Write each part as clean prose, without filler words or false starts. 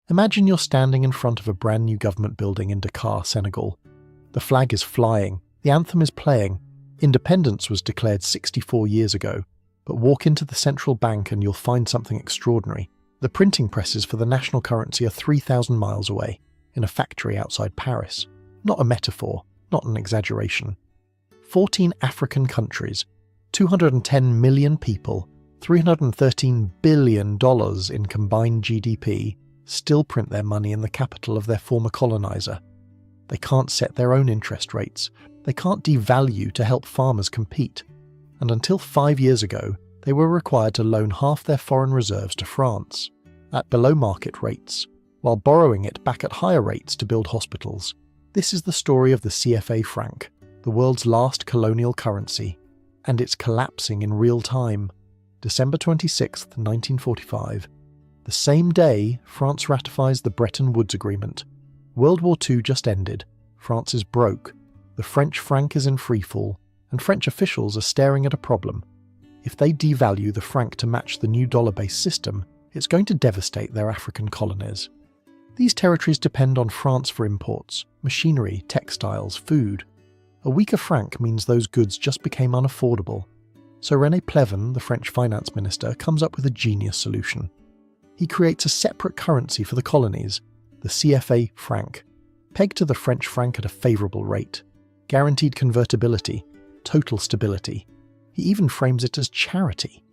Imagine you're standing in front of a brand new government building in Dakar, Senegal. The flag is flying, the anthem is playing. Independence was declared 64 years ago, but walk into the central bank and you'll find something extraordinary. The printing presses for the national currency are 3,000 miles away, in a factory outside Paris. Not a metaphor, not an exaggeration. 14 African countries, 210 million people, $313 billion in combined GDP, still print their money in the capital of their former colonizer. They can't set their own interest rates. They can't devalue to help farmers compete. And until 5 years ago, they were required to loan half their foreign reserves to France, at below market rates, while borrowing it back at higher rates to build hospitals. This is the story of the CFA franc, the world's last colonial currency, and it's collapsing in real time. December 26, 1945. The same day, France ratifies the Bretton Woods Agreement. World War II just ended. France is broke. The French franc is in freefall, and French officials are staring at a problem. If they devalue the franc to match the new dollar-based system, it's going to devastate their African colonies. These territories depend on France for imports, machinery, textiles, food. A weaker franc means those goods just became unaffordable. So René Pleven, the French finance minister, comes up with a genius solution. He creates a separate currency for the colonies, the CFA franc, pegged to the French franc at a favourable rate, guaranteed convertibility, total stability. He even frames it as charity.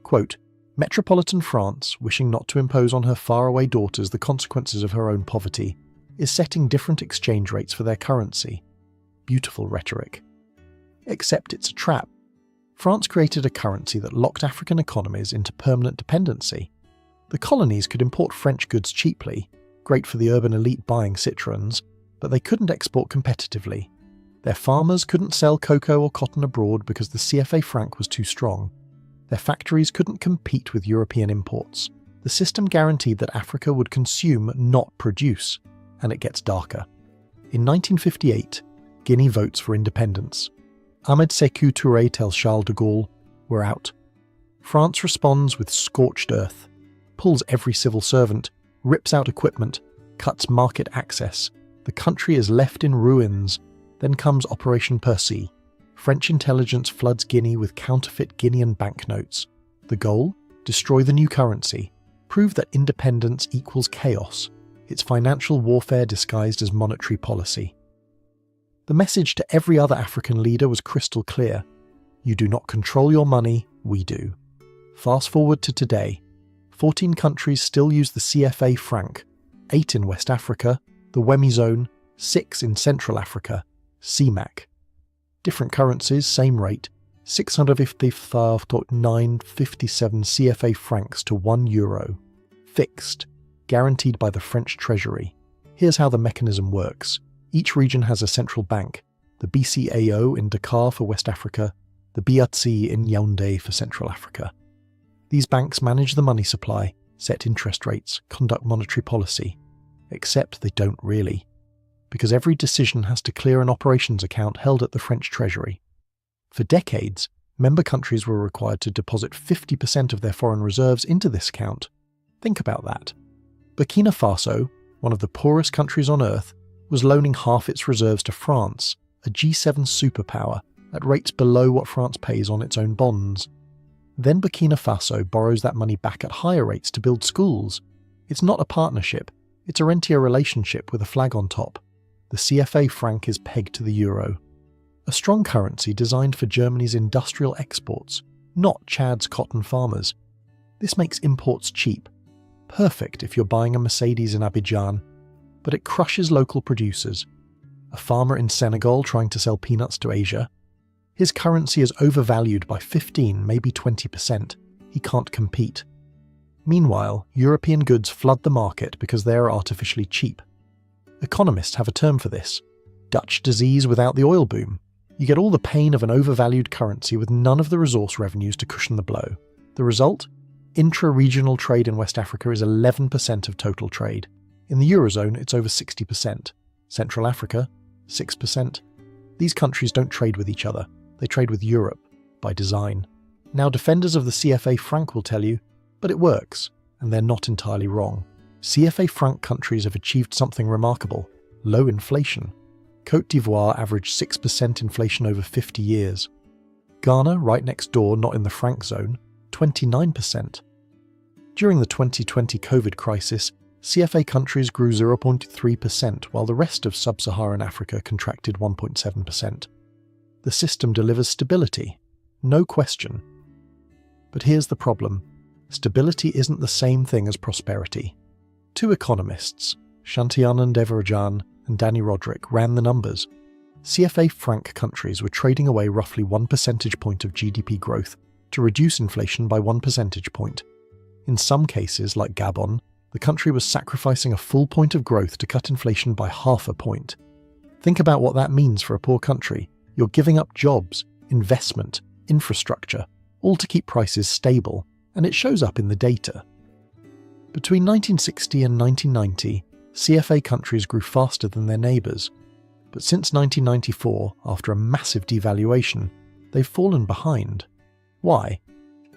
Quote, "Metropolitan France, wishing not to impose on her faraway daughters the consequences of her own poverty, is setting different exchange rates for their currency." Beautiful rhetoric. Except it's a trap. France created a currency that locked African economies into permanent dependency. The colonies could import French goods cheaply, great for the urban elite buying Citroëns, but they couldn't export competitively. Their farmers couldn't sell cocoa or cotton abroad because the CFA franc was too strong. Their factories couldn't compete with European imports. The system guaranteed that Africa would consume, not produce, and it gets darker. In 1958, Guinea votes for independence. Ahmed Sékou Touré tells Charles de Gaulle, "We're out." France responds with scorched earth, pulls every civil servant, rips out equipment, cuts market access. The country is left in ruins. Then comes Operation Percy. French intelligence floods Guinea with counterfeit Guinean banknotes. The goal? Destroy the new currency. Prove that independence equals chaos. It's financial warfare disguised as monetary policy. The message to every other African leader was crystal clear. You do not control your money, we do. Fast forward to today. 14 countries still use the CFA franc, 8 in West Africa, the Wemi zone, 6 in Central Africa, CMAC. Different currencies, same rate, 655.957 CFA francs to €1. Fixed, guaranteed by the French Treasury. Here's how the mechanism works. Each region has a central bank, the BCAO in Dakar for West Africa, the BRC in Yaoundé for Central Africa. These banks manage the money supply, set interest rates, conduct monetary policy. Except they don't really, because every decision has to clear an operations account held at the French Treasury. For decades, member countries were required to deposit 50% of their foreign reserves into this account. Think about that. Burkina Faso, one of the poorest countries on earth, was loaning half its reserves to France, a G7 superpower, at rates below what France pays on its own bonds. Then Burkina Faso borrows that money back at higher rates to build schools. It's not a partnership, it's a rentier relationship with a flag on top. The CFA franc is pegged to the euro. A strong currency designed for Germany's industrial exports, not Chad's cotton farmers. This makes imports cheap. Perfect if you're buying a Mercedes in Abidjan, but it crushes local producers. A farmer in Senegal trying to sell peanuts to Asia. His currency is overvalued by 15, maybe 20%. He can't compete. Meanwhile, European goods flood the market because they are artificially cheap. Economists have a term for this. Dutch disease without the oil boom. You get all the pain of an overvalued currency with none of the resource revenues to cushion the blow. The result? Intra-regional trade in West Africa is 11% of total trade. In the Eurozone, it's over 60%. Central Africa, 6%. These countries don't trade with each other. They trade with Europe, by design. Now, defenders of the CFA franc will tell you, but it works, and they're not entirely wrong. CFA Franc countries have achieved something remarkable: low inflation. Côte d'Ivoire averaged 6% inflation over 50 years. Ghana, right next door, not in the franc zone, 29%. During the 2020 COVID crisis, CFA countries grew 0.3%, while the rest of sub-Saharan Africa contracted 1.7%. The system delivers stability, no question. But here's the problem: stability isn't the same thing as prosperity. Two economists, Shantianan Devarajan and Danny Roderick, ran the numbers. CFA Franc countries were trading away roughly 1 percentage point of GDP growth to reduce inflation by 1 percentage point. In some cases, like Gabon, the country was sacrificing a full point of growth to cut inflation by half a point. Think about what that means for a poor country. You're giving up jobs, investment, infrastructure, all to keep prices stable, and it shows up in the data. Between 1960 and 1990, CFA countries grew faster than their neighbours. But since 1994, after a massive devaluation, they've fallen behind. Why?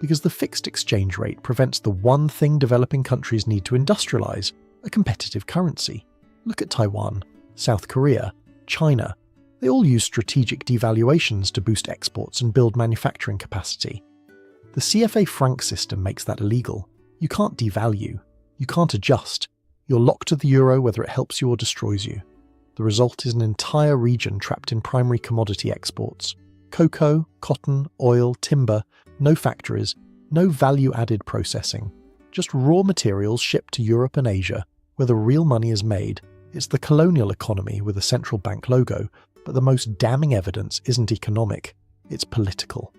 Because the fixed exchange rate prevents the one thing developing countries need to industrialise: a competitive currency. Look at Taiwan, South Korea, China. They all use strategic devaluations to boost exports and build manufacturing capacity. The CFA franc system makes that illegal. You can't devalue. You can't adjust. You're locked to the euro whether it helps you or destroys you. The result is an entire region trapped in primary commodity exports. Cocoa, cotton, oil, timber, no factories, no value-added processing. Just raw materials shipped to Europe and Asia, where the real money is made. It's the colonial economy with a central bank logo, but the most damning evidence isn't economic, it's political.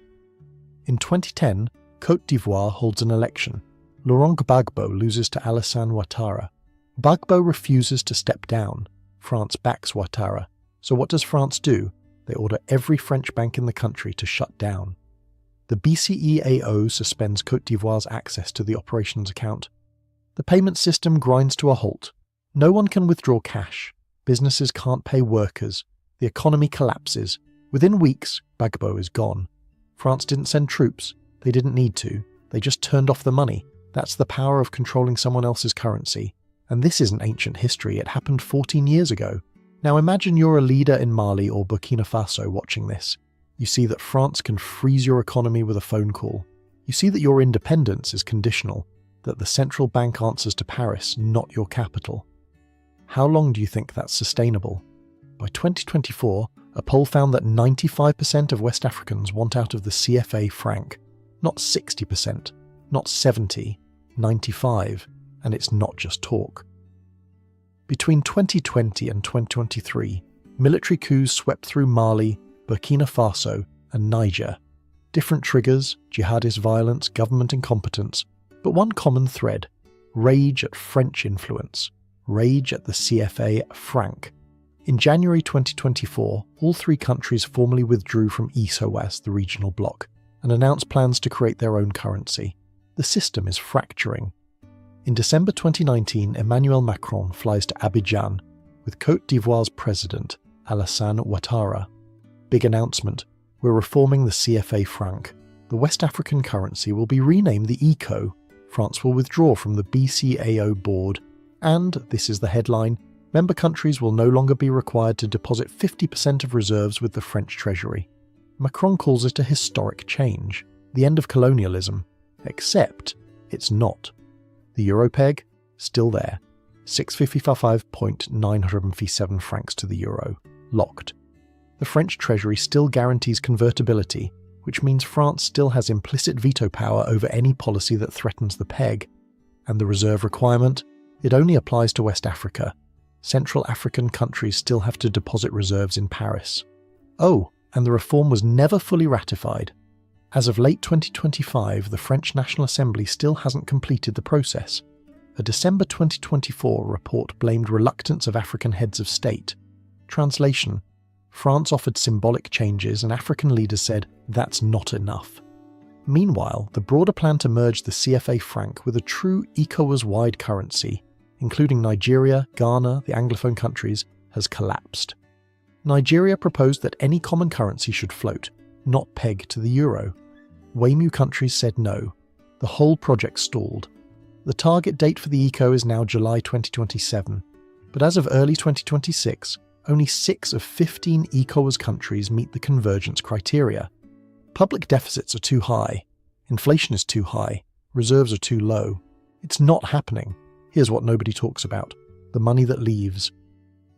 In 2010, Côte d'Ivoire holds an election. Laurent Gbagbo loses to Alassane Ouattara. Gbagbo refuses to step down. France backs Ouattara. So what does France do? They order every French bank in the country to shut down. The BCEAO suspends Côte d'Ivoire's access to the operations account. The payment system grinds to a halt. No one can withdraw cash. Businesses can't pay workers. The economy collapses. Within weeks, Gbagbo is gone. France didn't send troops. They didn't need to. They just turned off the money. That's the power of controlling someone else's currency. And this isn't ancient history. It happened 14 years ago. Now imagine you're a leader in Mali or Burkina Faso watching this. You see that France can freeze your economy with a phone call. You see that your independence is conditional, that the central bank answers to Paris, not your capital. How long do you think that's sustainable? By 2024, a poll found that 95% of West Africans want out of the CFA franc. Not 60%, not 70%, 95%, and it's not just talk. Between 2020 and 2023, military coups swept through Mali, Burkina Faso, and Niger. Different triggers, jihadist violence, government incompetence, but one common thread: rage at French influence, rage at the CFA franc. In January 2024, all three countries formally withdrew from ECOWAS, the regional bloc, and announced plans to create their own currency. The system is fracturing. In December 2019, Emmanuel Macron flies to Abidjan with Côte d'Ivoire's president, Alassane Ouattara. Big announcement: we're reforming the CFA franc. The West African currency will be renamed the ECO. France will withdraw from the BCAO board. And, this is the headline, member countries will no longer be required to deposit 50% of reserves with the French Treasury. Macron calls it a historic change, the end of colonialism. Except, it's not. The euro peg, still there. 655.907 francs to the euro. Locked. The French Treasury still guarantees convertibility, which means France still has implicit veto power over any policy that threatens the peg. And the reserve requirement? It only applies to West Africa. Central African countries still have to deposit reserves in Paris. Oh, and the reform was never fully ratified. As of late 2025, the French National Assembly still hasn't completed the process. A December 2024 report blamed reluctance of African heads of state. Translation: France offered symbolic changes and African leaders said, that's not enough. Meanwhile, the broader plan to merge the CFA franc with a true ECOWAS-wide currency, including Nigeria, Ghana, the Anglophone countries, has collapsed. Nigeria proposed that any common currency should float, not peg to the euro. WAMU countries said no. The whole project stalled. The target date for the ECO is now July 2027, but as of early 2026, only 6 of 15 ECOWAS countries meet the convergence criteria. Public deficits are too high, inflation is too high, reserves are too low. It's not happening. Here's what nobody talks about: the money that leaves.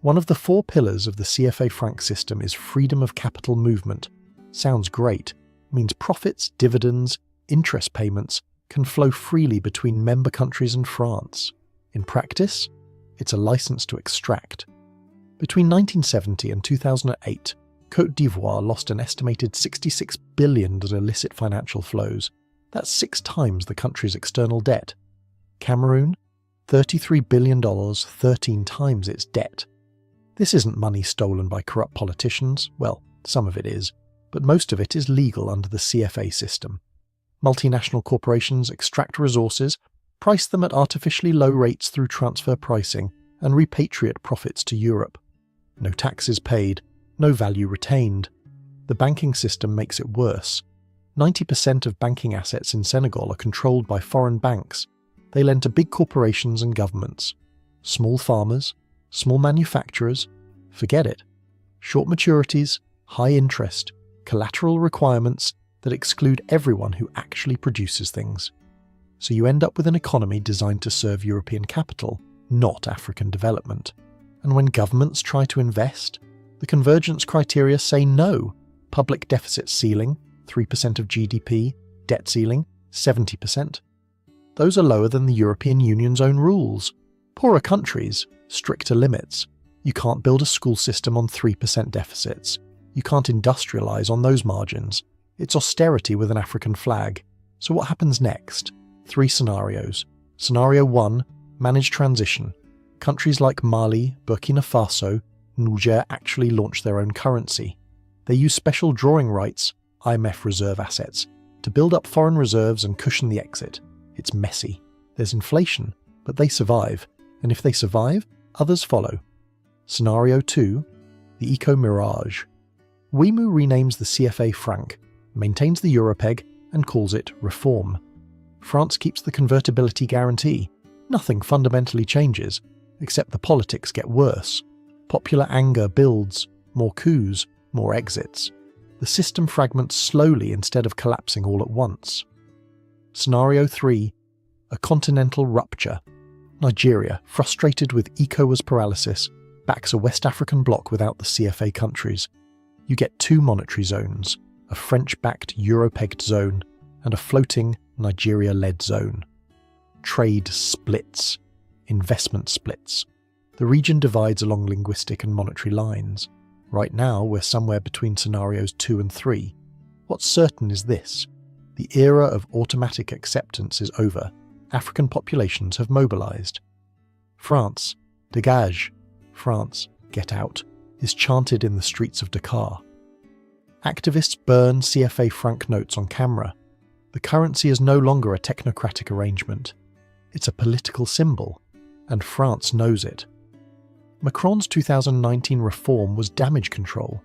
One of the 4 pillars of the CFA franc system is freedom of capital movement. Sounds great. Means profits, dividends, interest payments can flow freely between member countries and France. In practice, it's a license to extract. Between 1970 and 2008, Côte d'Ivoire lost an estimated $66 billion in illicit financial flows. That's 6 times the country's external debt. Cameroon, $33 billion, 13 times its debt. This isn't money stolen by corrupt politicians. Well, some of it is, but most of it is legal under the CFA system. Multinational corporations extract resources, price them at artificially low rates through transfer pricing, and repatriate profits to Europe. No taxes paid, no value retained. The banking system makes it worse. 90% of banking assets in Senegal are controlled by foreign banks. They lend to big corporations and governments. Small farmers, small manufacturers, forget it. Short maturities, high interest, collateral requirements that exclude everyone who actually produces things. So you end up with an economy designed to serve European capital, not African development. And when governments try to invest, the convergence criteria say no. Public deficit ceiling, 3% of GDP, debt ceiling, 70%. Those are lower than the European Union's own rules. Poorer countries, stricter limits. You can't build a school system on 3% deficits. You can't industrialise on those margins. It's austerity with an African flag. So what happens next? 3 scenarios. Scenario 1, managed transition. Countries like Mali, Burkina Faso, Niger actually launch their own currency. They use special drawing rights, IMF reserve assets, to build up foreign reserves and cushion the exit. It's messy. There's inflation, but they survive. And if they survive, others follow. Scenario 2, the eco-mirage. Ouimu renames the CFA franc, maintains the Europeg, and calls it reform. France keeps the convertibility guarantee. Nothing fundamentally changes, except the politics get worse. Popular anger builds, more coups, more exits. The system fragments slowly instead of collapsing all at once. Scenario 3, a continental rupture. Nigeria, frustrated with ECOWAS paralysis, backs a West African bloc without the CFA countries. You get 2 monetary zones, a French-backed Euro-pegged zone and a floating Nigeria-led zone. Trade splits, investment splits. The region divides along linguistic and monetary lines. Right now, we're somewhere between scenarios 2 and 3. What's certain is this: the era of automatic acceptance is over. African populations have mobilized. France, dégage. France, get out, is chanted in the streets of Dakar. Activists burn CFA franc notes on camera. The currency is no longer a technocratic arrangement. It's a political symbol, and France knows it. Macron's 2019 reform was damage control.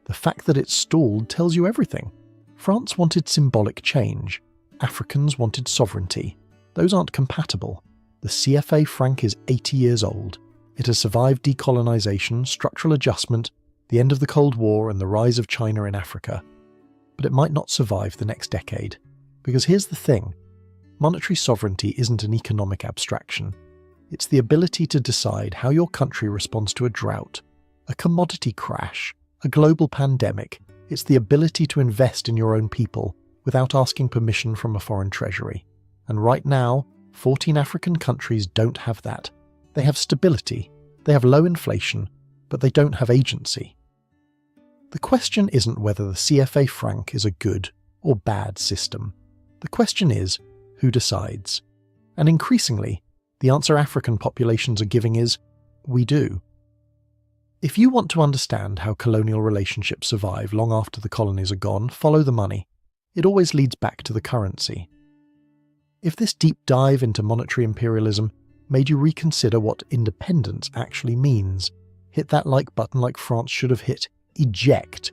The fact that it stalled tells you everything. France wanted symbolic change. Africans wanted sovereignty. Those aren't compatible. The CFA franc is 80 years old. It has survived decolonization, structural adjustment, the end of the Cold War, and the rise of China in Africa. But it might not survive the next decade. Because here's the thing: monetary sovereignty isn't an economic abstraction. It's the ability to decide how your country responds to a drought, a commodity crash, a global pandemic. It's the ability to invest in your own people without asking permission from a foreign treasury. And right now, 14 African countries don't have that. They have stability, they have low inflation, but they don't have agency. The question isn't whether the CFA franc is a good or bad system. The question is, who decides? And increasingly, the answer African populations are giving is, we do. If you want to understand how colonial relationships survive long after the colonies are gone, follow the money. It always leads back to the currency. If this deep dive into monetary imperialism made you reconsider what independence actually means, hit that like button like France should have hit eject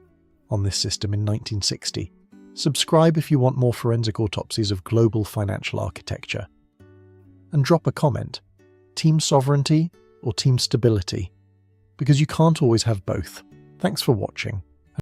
on this system in 1960. Subscribe if you want more forensic autopsies of global financial architecture. and drop a comment. Team sovereignty or team stability? Because you can't always have both. Thanks for watching.